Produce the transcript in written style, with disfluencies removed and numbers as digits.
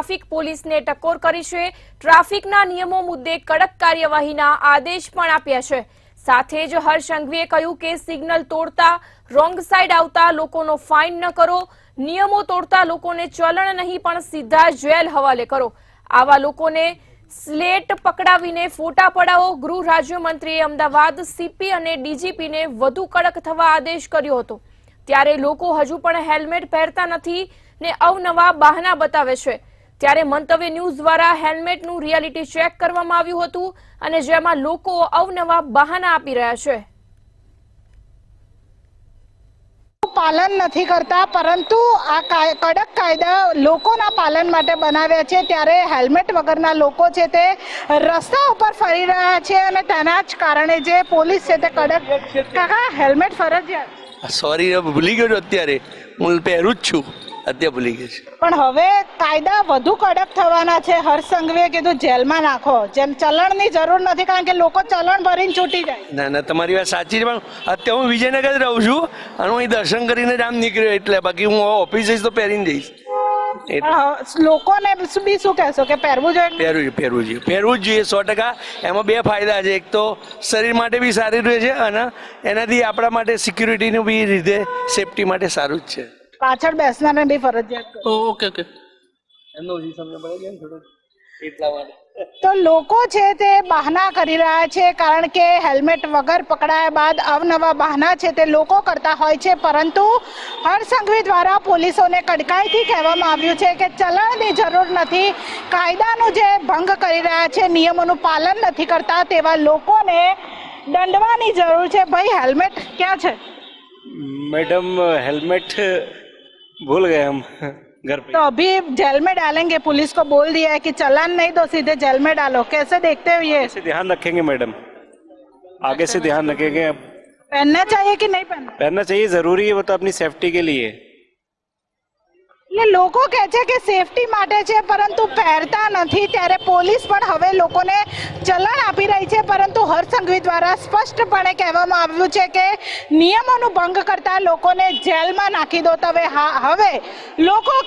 Traffic પોલીસને ટકોર કરી છે। ટ્રાફિકના નિયમો મુદ્દે કડક કાર્યવાહીના આદેશ પણ આપ્યા છે। સાથે જ હર્ષ સંઘવીએ કહ્યું કે સિગ્નલ તોડતા, રોંગ સાઈડ આવતા લોકોનો ફાઇન ન કરો, નિયમો તોડતા લોકોને ચલણ નહીં પણ સીધા જેલ હવાલે કરો। આવા લોકોને સ્લેટ પકડાવીને ફોટા પડાવો। ગૃહ રાજ્યમંત્રીએ અમદાવાદ સીપી અને ડીજીપીને વધુ કડક થવા આદેશ કર્યો હતો। ત્યારે લોકો હજુ પણ હેલ્મેટ પહેરતા નથી ને અવનવા બહાના બતાવે છે। ત્યારે મંતવ્ય ન્યૂઝ દ્વારા હેલ્મેટનું રિયાલિટી ચેક કરવામાં આવ્યું હતું અને જેમાં લોકો અવનવા બહાના આપી રહ્યા છે। પાલન નથી કરતા, પરંતુ આ કડક કાયદા લોકોના પાલન માટે બનાવ્યા છે। ત્યારે હેલ્મેટ વગરના લોકો છે તે રસ્તા ઉપર ફરી રહ્યા છે અને તેના જ કારણે જે પોલીસ છે તે કડક કાકા હેલ્મેટ ફરજિયાત। સોરી, ભૂલી ગયો અત્યારે, હું પહેરું જ છું, અત્યારે ભૂલી ગયો છું। પણ હવે કાયદા વધુ કડક થવાના છે। હર્ષ સંઘવીએ કીધું જેલમાં નાખો, જેમ ચલણની જરૂર નથી, કારણ કે લોકો ચલણ ભરીને છૂટી જાય। ના ના, તમારી વાત સાચી છે, પણ અત્યારે હું વિજયનગર જ રહું છું અને હું અહીં દર્શન કરીને જ આમ નીકળ્યો, એટલે બાકી હું ઓફિસ જઈશ તો પહેરીને જઈશ। લોકોને બી શું કહેશો કે પહેરવું જોઈએ? પહેરવું જ જોઈએ 100%। એમાં બે ફાયદા છે, એક તો શરીર માટે બી સારું રહે છે અને એનાથી આપણા માટે સિક્યુરિટીનું બી રીતે સેફટી માટે સારું જ છે। પાછળ બેસનારને બી ફરજિયાત કરો। ઓકે એમનો ઓછી સમય પડે છે થોડો એટલા માટે। તો લોકો છે તે બહાના કરી રહ્યા છે, કારણ કે હેલ્મેટ વગર પકડાયા બાદ અવનવા બહાના છે તે લોકો કરતા હોય છે। પરંતુ હર્ષ સંઘવી દ્વારા પોલીસોને કડકાઈથી કહેવામાં આવ્યું છે કે ચલણની જરૂર નથી, કાયદાનું જે ભંગ કરી રહ્યા છે, નિયમોનું પાલન નથી કરતા તેવા લોકોને દંડવાની જરૂર છે। ભાઈ, હેલ્મેટ ક્યાં છે? मैडम हेलमेट भूल गए हम घर पे। तो अभी जेल में डालेंगे, पुलिस को बोल दिया है कि चालान नहीं दो, सीधे जेल में डालो। कैसे देखते हो ये? से ध्यान रखेंगे मैडम, आगे से ध्यान रखेंगे। पहनना चाहिए कि नहीं पहनना? पहनना चाहिए, जरूरी है, वो तो अपनी सेफ्टी के लिए। એટલે લોકો કહે છે કે સેફટી માટે છે, પરંતુ પહેરતા નથી। ત્યારે પોલીસ પણ હવે લોકોને ચલણ આપી રહી છે, પરંતુ હર્ષ સંઘવી દ્વારા સ્પષ્ટપણે કહેવામાં આવ્યું છે કે નિયમોનું ભંગ કરતા લોકોને જેલમાં નાખી દો। હવે લોકો